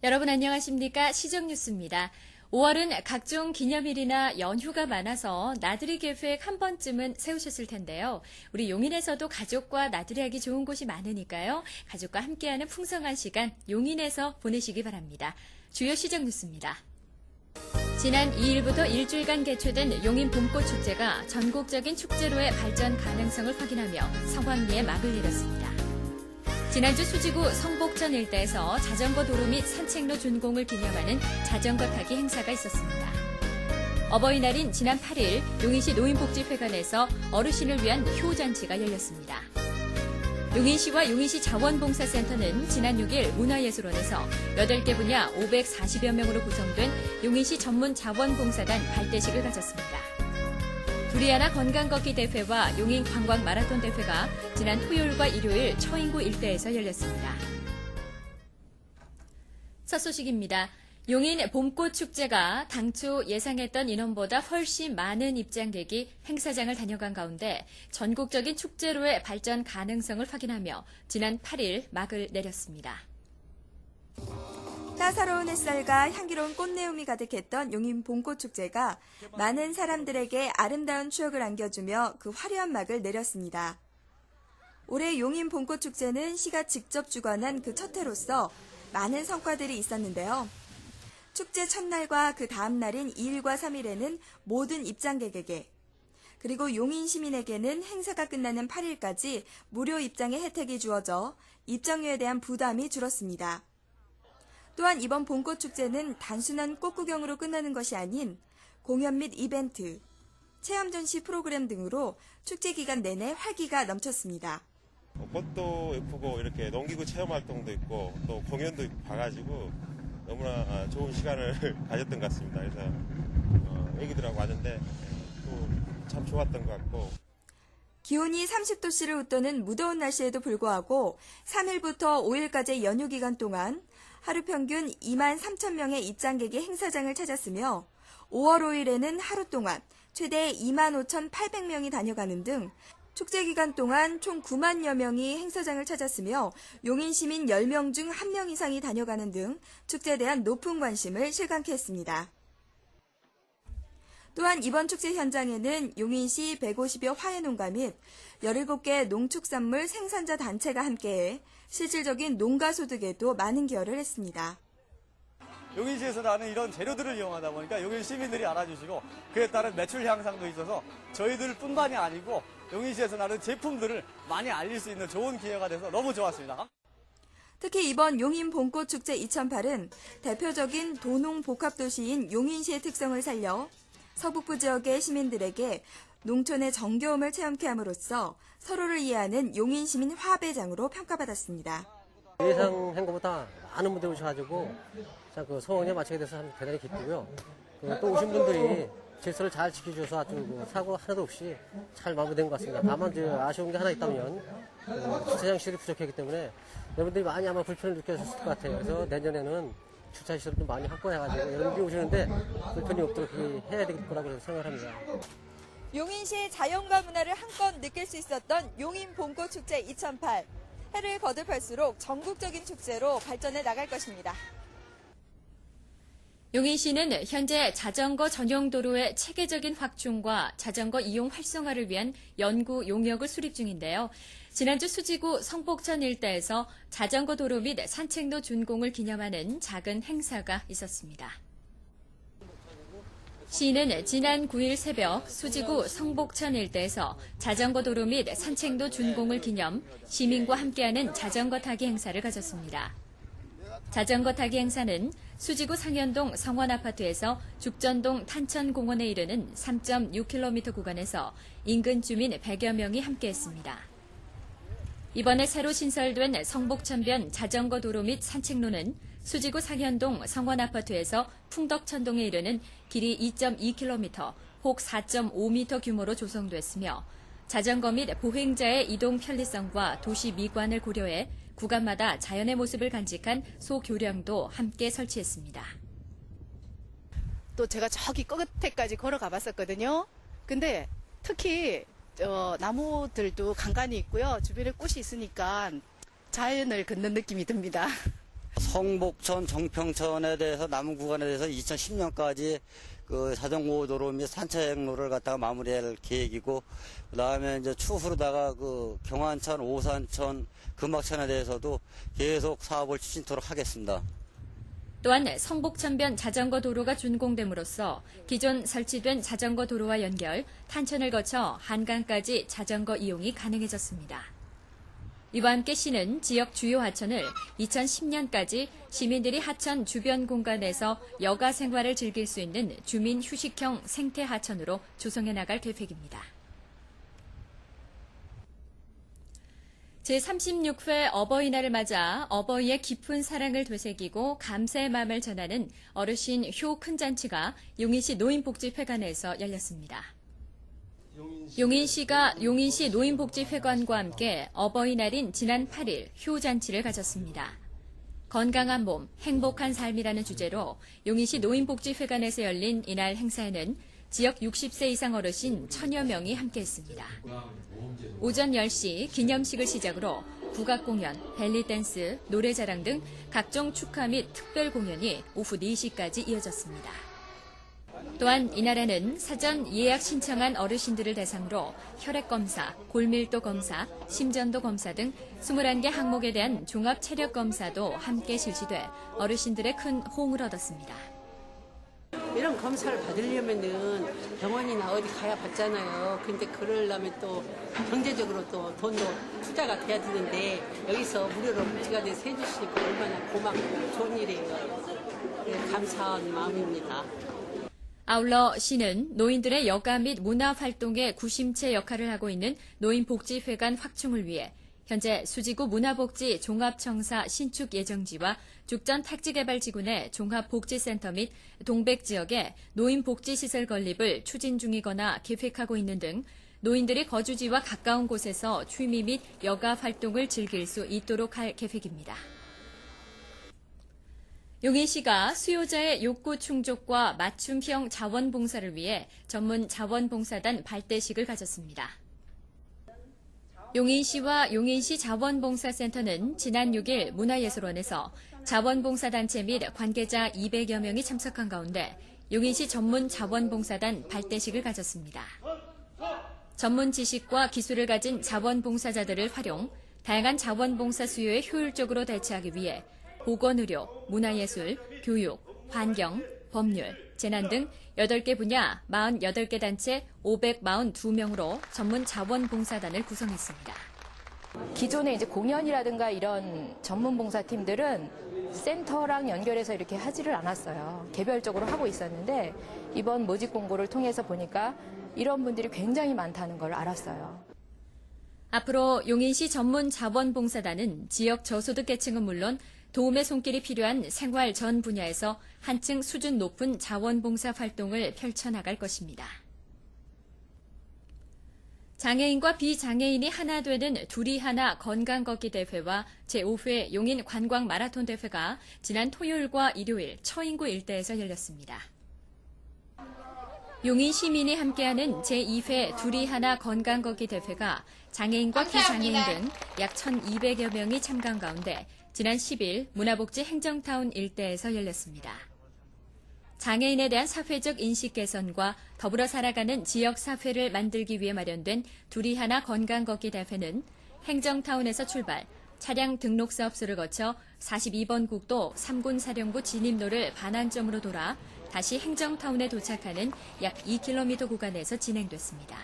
여러분 안녕하십니까? 시정뉴스입니다. 5월은 각종 기념일이나 연휴가 많아서 나들이 계획 한 번쯤은 세우셨을 텐데요. 우리 용인에서도 가족과 나들이하기 좋은 곳이 많으니까요. 가족과 함께하는 풍성한 시간 용인에서 보내시기 바랍니다. 주요 시정뉴스입니다. 지난 2일부터 일주일간 개최된 용인 봄꽃축제가 전국적인 축제로의 발전 가능성을 확인하며 성황리에 막을 내렸습니다. 지난주 수지구 성복천 일대에서 자전거 도로 및 산책로 준공을 기념하는 자전거 타기 행사가 있었습니다. 어버이날인 지난 8일 용인시 노인복지회관에서 어르신을 위한 효잔치가 열렸습니다. 용인시와 용인시 자원봉사센터는 지난 6일 문화예술원에서 8개 분야 540여 명으로 구성된 용인시 전문 자원봉사단 발대식을 가졌습니다. 두리아나 건강걷기 대회와 용인 관광 마라톤 대회가 지난 토요일과 일요일 처인구 일대에서 열렸습니다. 첫 소식입니다. 용인 봄꽃축제가 당초 예상했던 인원보다 훨씬 많은 입장객이 행사장을 다녀간 가운데 전국적인 축제로의 발전 가능성을 확인하며 지난 8일 막을 내렸습니다. 따사로운 햇살과 향기로운 꽃내음이 가득했던 용인 봄꽃축제가 많은 사람들에게 아름다운 추억을 안겨주며 그 화려한 막을 내렸습니다. 올해 용인 봄꽃축제는 시가 직접 주관한 그 첫 해로서 많은 성과들이 있었는데요. 축제 첫날과 그 다음 날인 2일과 3일에는 모든 입장객에게 그리고 용인 시민에게는 행사가 끝나는 8일까지 무료 입장의 혜택이 주어져 입장료에 대한 부담이 줄었습니다. 또한 이번 봄꽃축제는 단순한 꽃구경으로 끝나는 것이 아닌 공연 및 이벤트, 체험 전시 프로그램 등으로 축제 기간 내내 활기가 넘쳤습니다. 꽃도 예쁘고 이렇게 농기구 체험 활동도 있고 또 공연도 봐가지고 너무나 좋은 시간을 가졌던 것 같습니다. 그래서 애기들하고 왔는데 또 참 좋았던 것 같고. 기온이 30도씨를 웃도는 무더운 날씨에도 불구하고 3일부터 5일까지의 연휴 기간 동안 하루 평균 2만 3천 명의 입장객이 행사장을 찾았으며 5월 5일에는 하루 동안 최대 2만 5,800명이 다녀가는 등 축제 기간 동안 총 9만여 명이 행사장을 찾았으며 용인 시민 10명 중 1명 이상이 다녀가는 등 축제에 대한 높은 관심을 실감케 했습니다. 또한 이번 축제 현장에는 용인시 150여 화훼농가 및 17개 농축산물 생산자 단체가 함께해 실질적인 농가 소득에도 많은 기여를 했습니다. 용인시에서 나는 이런 재료들을 이용하다 보니까 용인 시민들이 알아주시고 그에 따른 매출 향상도 있어서 저희들뿐만이 아니고 용인시에서 나는 제품들을 많이 알릴 수 있는 좋은 기회가 돼서 너무 좋았습니다. 특히 이번 용인 봄꽃축제 2008은 대표적인 도농 복합도시인 용인시의 특성을 살려 서북부 지역의 시민들에게 농촌의 정겨움을 체험케 함으로써 서로를 이해하는 용인 시민 화합회장으로 평가받았습니다. 예상한 것보다 많은 분들이 오셔가지고 그 소원에 맞추게 돼서 대단히 기쁘고요. 또 오신 분들이 질서를 잘 지켜줘서 아주 사고 하나도 없이 잘 마무리된 것 같습니다. 다만 아쉬운 게 하나 있다면 주차장 시설이 부족했기 때문에 여러분들이 많이 아마 불편을 느끼셨을 것 같아요. 그래서 내년에는 주차 시설을 좀 많이 확보해가지고 여러분들이 오시는데 불편이 없도록 해야 될 거라고 생각합니다. 용인시의 자연과 문화를 한껏 느낄 수 있었던 용인 봄꽃축제 2008. 해를 거듭할수록 전국적인 축제로 발전해 나갈 것입니다. 용인시는 현재 자전거 전용 도로의 체계적인 확충과 자전거 이용 활성화를 위한 연구 용역을 수립 중인데요. 지난주 수지구 성복천 일대에서 자전거 도로 및 산책로 준공을 기념하는 작은 행사가 있었습니다. 시는 지난 9일 새벽 수지구 성복천 일대에서 자전거 도로 및 산책로 준공을 기념 시민과 함께하는 자전거 타기 행사를 가졌습니다. 자전거 타기 행사는 수지구 상현동 성원아파트에서 죽전동 탄천공원에 이르는 3.6km 구간에서 인근 주민 100여 명이 함께했습니다. 이번에 새로 신설된 성복천변 자전거 도로 및 산책로는 수지구 상현동 성원아파트에서 풍덕천동에 이르는 길이 2.2km, 폭 4.5m 규모로 조성됐으며 자전거 및 보행자의 이동 편리성과 도시 미관을 고려해 구간마다 자연의 모습을 간직한 소교량도 함께 설치했습니다. 또 제가 저기 끝에까지 걸어가 봤었거든요. 근데 특히 나무들도 간간히 있고요. 주변에 꽃이 있으니까 자연을 걷는 느낌이 듭니다. 성복천, 정평천에 대해서 남은 구간에 대해서 2010년까지 그 자전거 도로 및 산책로를 갖다가 마무리할 계획이고, 그다음에 이제 추후로다가 그 경안천, 오산천, 금박천에 대해서도 계속 사업을 추진토록 하겠습니다. 또한 성복천변 자전거 도로가 준공됨으로써 기존 설치된 자전거 도로와 연결, 탄천을 거쳐 한강까지 자전거 이용이 가능해졌습니다. 이와 함께 시는 지역 주요 하천을 2010년까지 시민들이 하천 주변 공간에서 여가 생활을 즐길 수 있는 주민 휴식형 생태 하천으로 조성해 나갈 계획입니다. 제36회 어버이날을 맞아 어버이의 깊은 사랑을 되새기고 감사의 마음을 전하는 어르신 효 큰 잔치가 용인시 노인복지회관에서 열렸습니다. 용인시가 용인시 노인복지회관과 함께 어버이날인 지난 8일 효잔치를 가졌습니다. 건강한 몸, 행복한 삶이라는 주제로 용인시 노인복지회관에서 열린 이날 행사에는 지역 60세 이상 어르신 1000여 명이 함께했습니다. 오전 10시 기념식을 시작으로 국악공연, 벨리댄스, 노래자랑 등 각종 축하 및 특별 공연이 오후 4시까지 이어졌습니다. 또한 이날에는 사전 예약 신청한 어르신들을 대상으로 혈액검사, 골밀도 검사, 심전도 검사 등 21개 항목에 대한 종합 체력 검사도 함께 실시돼 어르신들의 큰 호응을 얻었습니다. 이런 검사를 받으려면은 병원이나 어디 가야 받잖아요. 근데 그러려면 또 경제적으로 또 돈도 투자가 돼야 되는데 여기서 무료로 복지가 돼서 해주시니까 얼마나 고맙고 좋은 일이에요. 네, 감사한 마음입니다. 아울러 시는 노인들의 여가 및 문화 활동의 구심체 역할을 하고 있는 노인복지회관 확충을 위해 현재 수지구 문화복지 종합청사 신축 예정지와 죽전 택지개발지구내 종합복지센터 및 동백 지역의 노인복지시설 건립을 추진 중이거나 계획하고 있는 등 노인들이 거주지와 가까운 곳에서 취미 및 여가 활동을 즐길 수 있도록 할 계획입니다. 용인시가 수요자의 욕구 충족과 맞춤형 자원봉사를 위해 전문 자원봉사단 발대식을 가졌습니다. 용인시와 용인시 자원봉사센터는 지난 6일 문화예술원에서 자원봉사단체 및 관계자 200여 명이 참석한 가운데 용인시 전문 자원봉사단 발대식을 가졌습니다. 전문 지식과 기술을 가진 자원봉사자들을 활용, 다양한 자원봉사 수요에 효율적으로 대처하기 위해 보건의료, 문화예술, 교육, 환경, 법률, 재난 등 8개 분야 48개 단체 542명으로 전문 자원봉사단을 구성했습니다. 기존에 이제 공연이라든가 이런 전문 봉사팀들은 센터랑 연결해서 이렇게 하지를 않았어요. 개별적으로 하고 있었는데 이번 모집 공고를 통해서 보니까 이런 분들이 굉장히 많다는 걸 알았어요. 앞으로 용인시 전문 자원봉사단은 지역 저소득 계층은 물론 도움의 손길이 필요한 생활 전 분야에서 한층 수준 높은 자원봉사 활동을 펼쳐나갈 것입니다. 장애인과 비장애인이 하나 되는 둘이 하나 건강걷기 대회와 제5회 용인 관광 마라톤 대회가 지난 토요일과 일요일 처인구 일대에서 열렸습니다. 용인 시민이 함께하는 제2회 둘이 하나 건강걷기 대회가 장애인과 비장애인 등 약 1,200여 명이 참가한 가운데 지난 10일 문화복지 행정타운 일대에서 열렸습니다. 장애인에 대한 사회적 인식 개선과 더불어 살아가는 지역 사회를 만들기 위해 마련된 둘이 하나 건강걷기 대회는 행정타운에서 출발, 차량 등록 사업소를 거쳐 42번 국도 3군 사령부 진입로를 반환점으로 돌아 다시 행정타운에 도착하는 약 2km 구간에서 진행됐습니다.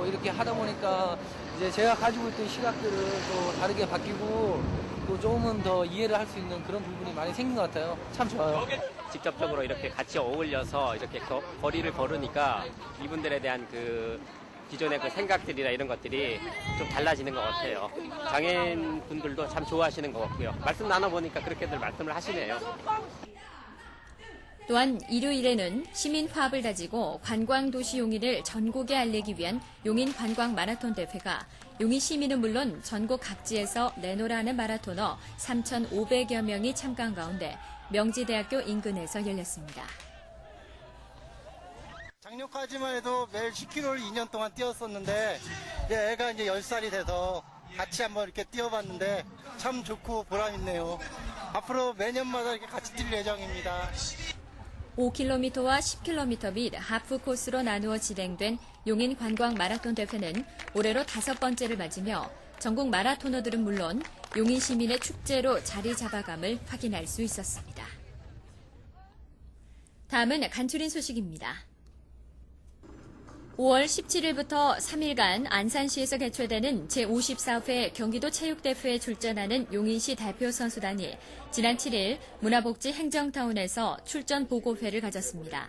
이렇게 하다 보니까 이제 제가 가지고 있던 시각들을 또 다르게 바뀌고 또 조금은 더 이해를 할 수 있는 그런 부분이 많이 생긴 것 같아요. 참 좋아요. 직접적으로 이렇게 같이 어울려서 이렇게 거리를 걸으니까 이분들에 대한 그 기존의 그 생각들이나 이런 것들이 좀 달라지는 것 같아요. 장애인 분들도 참 좋아하시는 것 같고요. 말씀 나눠보니까 그렇게들 말씀을 하시네요. 또한 일요일에는 시민 화합을 다지고 관광도시 용인을 전국에 알리기 위한 용인 관광 마라톤 대회가 용인 시민은 물론 전국 각지에서 내노라는 마라토너 3,500여 명이 참가한 가운데 명지대학교 인근에서 열렸습니다. 작년까지만 해도 매일 10km를 2년 동안 뛰었었는데 애가 이제 10살이 돼서 같이 한번 이렇게 뛰어봤는데 참 좋고 보람있네요. 앞으로 매년마다 이렇게 같이 뛸 예정입니다. 5km와 10km 및 하프 코스로 나누어 진행된 용인 관광 마라톤 대회는 올해로 5번째를 맞으며 전국 마라토너들은 물론 용인 시민의 축제로 자리 잡아감을 확인할 수 있었습니다. 다음은 간추린 소식입니다. 5월 17일부터 3일간 안산시에서 개최되는 제54회 경기도 체육대회에 출전하는 용인시 대표 선수단이 지난 7일 문화복지 행정타운에서 출전 보고회를 가졌습니다.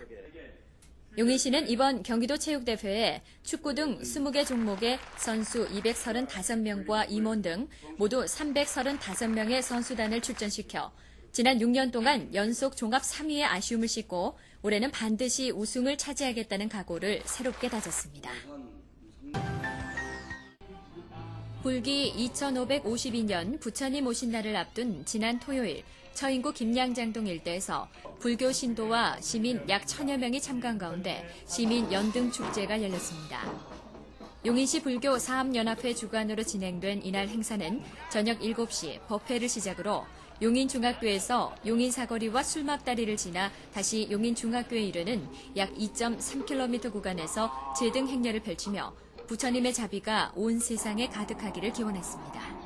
용인시는 이번 경기도 체육대회에 축구 등 20개 종목의 선수 235명과 임원 등 모두 335명의 선수단을 출전시켜 지난 6년 동안 연속 종합 3위의 아쉬움을 싣고 올해는 반드시 우승을 차지하겠다는 각오를 새롭게 다졌습니다. 불기 2552년 부처님 오신 날을 앞둔 지난 토요일 처인구 김양장동 일대에서 불교 신도와 시민 약 1000여 명이 참가한 가운데 시민 연등축제가 열렸습니다. 용인시 불교 사업연합회 주관으로 진행된 이날 행사는 저녁 7시 법회를 시작으로 용인중학교에서 용인사거리와 술막다리를 지나 다시 용인중학교에 이르는 약 2.3km 구간에서 제등 행렬을 펼치며 부처님의 자비가 온 세상에 가득하기를 기원했습니다.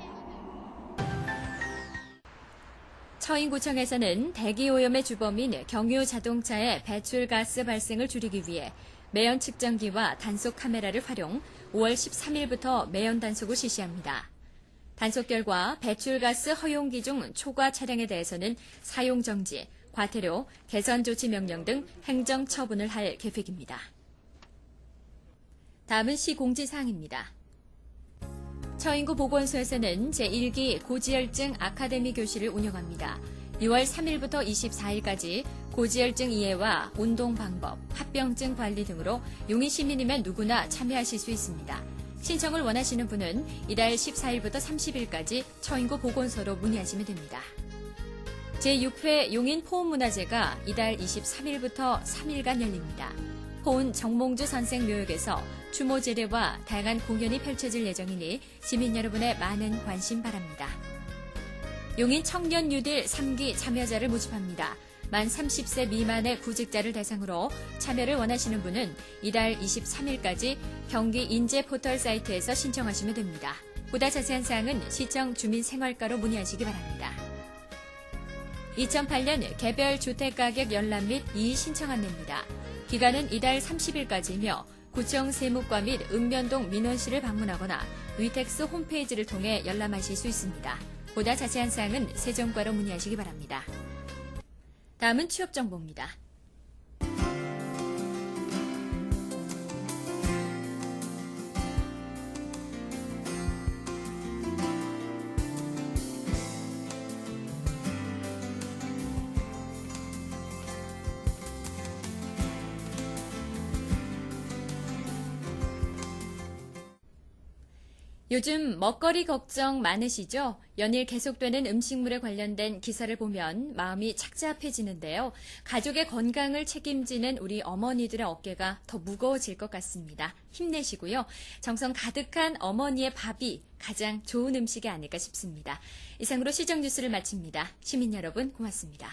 처인구청에서는 대기오염의 주범인 경유 자동차의 배출가스 발생을 줄이기 위해 매연 측정기와 단속 카메라를 활용 5월 13일부터 매연 단속을 실시합니다. 단속 결과 배출가스 허용 기준 초과 차량에 대해서는 사용 정지, 과태료, 개선 조치 명령 등 행정 처분을 할 계획입니다. 다음은 시 공지사항입니다. 처인구 보건소에서는 제1기 고지혈증 아카데미 교실을 운영합니다. 6월 3일부터 24일까지 고지혈증 이해와 운동 방법, 합병증 관리 등으로 용인 시민이면 누구나 참여하실 수 있습니다. 신청을 원하시는 분은 이달 14일부터 30일까지 처인구 보건소로 문의하시면 됩니다. 제6회 용인 포온문화제가 이달 23일부터 3일간 열립니다. 포온 정몽주 선생 묘역에서 추모 제례와 다양한 공연이 펼쳐질 예정이니 시민 여러분의 많은 관심 바랍니다. 용인 청년 뉴딜 3기 참여자를 모집합니다. 만 30세 미만의 구직자를 대상으로 참여를 원하시는 분은 이달 23일까지 경기 인재 포털 사이트에서 신청하시면 됩니다. 보다 자세한 사항은 시청 주민생활과로 문의하시기 바랍니다. 2008년 개별 주택가격 열람 및 이의 신청 안내입니다. 기간은 이달 30일까지이며 구청 세무과 및 읍면동 민원실을 방문하거나 위텍스 홈페이지를 통해 열람하실 수 있습니다. 보다 자세한 사항은 세정과로 문의하시기 바랍니다. 다음은 취업 정보입니다. 요즘 먹거리 걱정 많으시죠? 연일 계속되는 음식물에 관련된 기사를 보면 마음이 착잡해지는데요. 가족의 건강을 책임지는 우리 어머니들의 어깨가 더 무거워질 것 같습니다. 힘내시고요. 정성 가득한 어머니의 밥이 가장 좋은 음식이 아닐까 싶습니다. 이상으로 시정 뉴스를 마칩니다. 시민 여러분 고맙습니다.